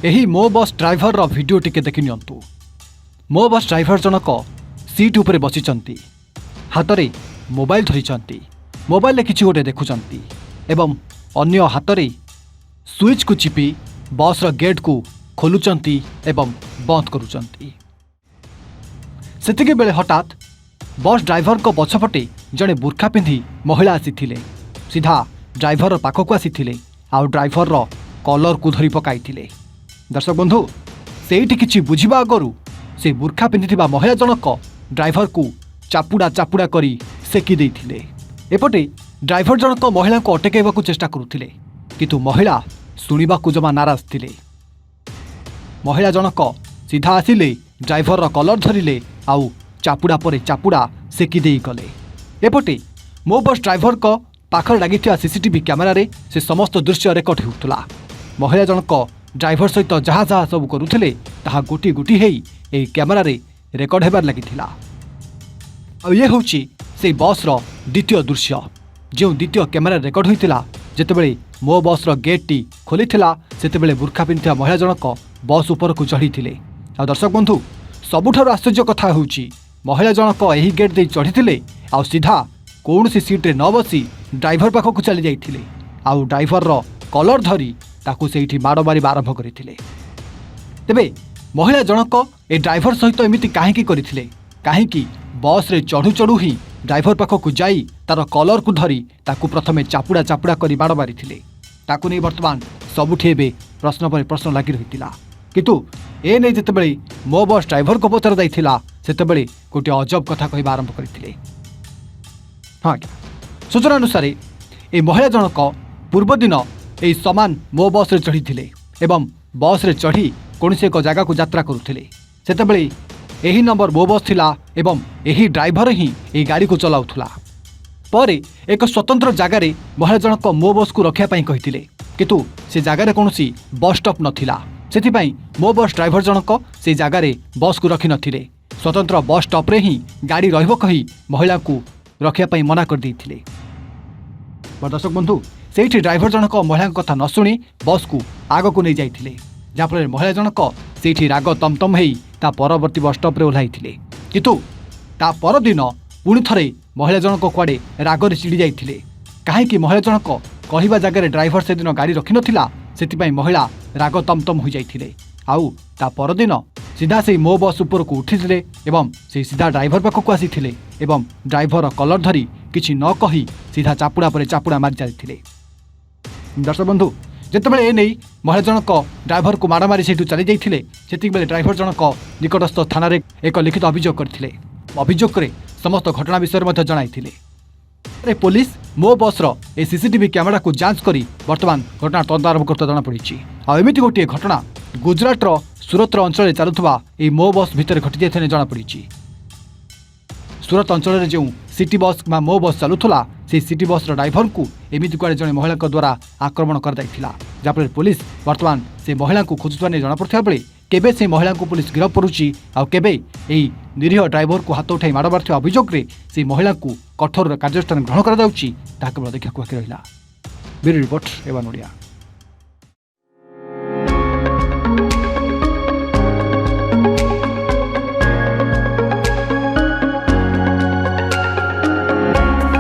एही मो bus driver रो video टिके देखि नियंतु। मो बस ड्राइवर जनक सीट उपरे बसिचंती, हातरे मोबाइल धरिचंती, मोबाइल किछि गोटे देखुचंती एवं अन्य हातरे स्विच को चिपी बस रो गेट को खोलुचंती एवं बंद करुचंती। सेतिके बेले हठात बस ड्राइवर को पछपटे जड़े बुर्खा पिंधि महिला आसीथिले। सीधा ड्राइवर पाखक आसीथिले आउ ड्राइवर रो कलर को धरी पकाइथिले। दर्शक बंधु, सेठी किछि बुझिबा आगरु से बुर्खा पिंधिथिबा महिला जनक ड्राइवर को चापुड़ा चापुड़ा करी सेकी देइथिले। एपटे ड्राइवर जनक महिला को अटकेबाकू चेष्टा करुथिले, किंतु महिला सुनिबाकू जमा नाराज थिले। महिला जनक सीधा आसिले ड्राइवर रो कलर धरिले आउ चापुड़ा परे चापुड़ा सेकी देई गले। एपटे मो बस ड्राइवर को पाखर लागिथिया सीसीटीवी कैमेरा रे से समस्त दृश्य रेकर्ड होउतला। महिला जनक ड्राइवर सहित जहाँ जहाँ सब करुथिले ताहा गोटी गोटी हेई एई कैमेरा रे रेकर्ड हेबार लागिथिला। आ ये होउची से बस रो द्वितीय दृश्य, जो द्वितीय कैमेरा रेकर्ड होइतिला। जेतेबेले मो बस रो गेट टी खोलिथिला सेतेबेले बुर्खा पिंधिया महिला जनक बस ऊपर को चढ़ीथिले। आ दर्शक बंधु, सबुठार आश्चर्य कथा होउची महिला जनक एही गेट दे चढ़ीथिले आ सीधा कौनसी सीट रे न बसी ड्राइवर पाखक चली जाइथिले आउ ड्राइवर रो कलर धरी ताकू सेठी माड़ मारी आरंभ करथिले। तेबे महिला जनक ए ड्राइवर सहित एमिति काहेकि करथिले? काहेकि बस रे चढ़ू चढ़ू ही ड्राइवर पाखक जाई तार कलर को धरी ताकू प्रथमे चापुड़ा चापुड़ा करी माड़ मारिथिले। ताकू नै वर्तमान सबुठी एबे प्रश्न पर प्रश्न लागि रहितिला। किंतु ए नै जेतेबेले मो बस ड्राइवर को पचर जाइथिला सेतेबेले गोटे अजब कथा कहबा आरंभ करथिले। हाँ, सूचना अनुसार ए महिला जनक पूर्व दिन ए समान मो बस रे चढ़ी थिले एवं बस रे चढ़ी कौनसी एक जगह को यात्रा करुथिले। सेतेबेले एही नंबर मो बस थिला एवं एही ड्राइवर ही ए गाड़ी को चलाउथुला। परे एक स्वतंत्र जगार महिला जनक मो बस को रखिया पई कहिथिले, किंतु से जगार कौनसी बस स्टॉप नथिला। सेथिपई मो बस ड्राइवर जनक से जगार बस को रखि नथिले। स्वतंत्र बस स्टॉप रे ही गाड़ी रहिबो कही महिला को रखिया पई मना कर देइथिले। दर्शक बंधु, सेठी ड्राइवर जनक महिला कथा न शुणी बस को आग को नहीं जाइथिले, जहाँफल महिला जनक सेठी राग तमतम हेई ता परवर्ती बस स्टॉप रे ओह्लाइथिले। किंतु ता परदिन पुणी थरे महिला जनक कुआडे रागरे चिड़ी जाइथिले। काहेकि महिला जनक कहिबा जगह ड्राइवर से दिन गाड़ी रखि नथिला, सेथिपई महिला राग तमतम हो जाइथिले। आउ ता परदिन सीधा से मो बस ऊपर को उठिथिले एवं से सीधा ड्राइवर पाखक आसीथिले एवं ड्राइवर कलर धरी किछि न कही सीधा चापुड़ा पर चापुड़ा मारी जाइथिले। दर्शक बंधु, जेतेबेले ए नहीं महिला जनक ड्राइवर को मारामारी सेठू चली जाइथिले, सेतिक बेले ड्राइवर जनक निकटस्थ थाना रे एक लिखित अभियोग करथिले। अभियोग करे समस्त घटना विषय मध्ये जणाइथिले। अरे पुलिस मो बस रो ए सीसीटीवी कैमेरा को जांच करी वर्तमान घटना तदंत आरंभ करता जना पड़िछि। आ एमिति गोटे घटना गुजरात रो सूरत अंचल चलुवा ए मो बस भितर घटी जाइथिने जना पड़िछि। सूरत अंचल रे जो सिटी बस मा मो बस चलुथला से सिटी बस रो ड्राइवर को एमिति कुआडे जने महिला द्वारा आक्रमण कर जाइथिला, जाफल पुलिस वर्तमान से महिला को खोजुवा ने जना पड़थिया बेले केबे से महिला को पुलिस गिरफ करुछि आ केबे एई निरीह ड्राइवर को हाथ उठाई माड़ मारथिया अभियोग रे से महिला को कठोर कार्यानुष्ठान ग्रहण करा जाउछि ताहा केवल देखिया बाकी रहिला। ब्यूरो रिपोर्ट एवं ओडिया।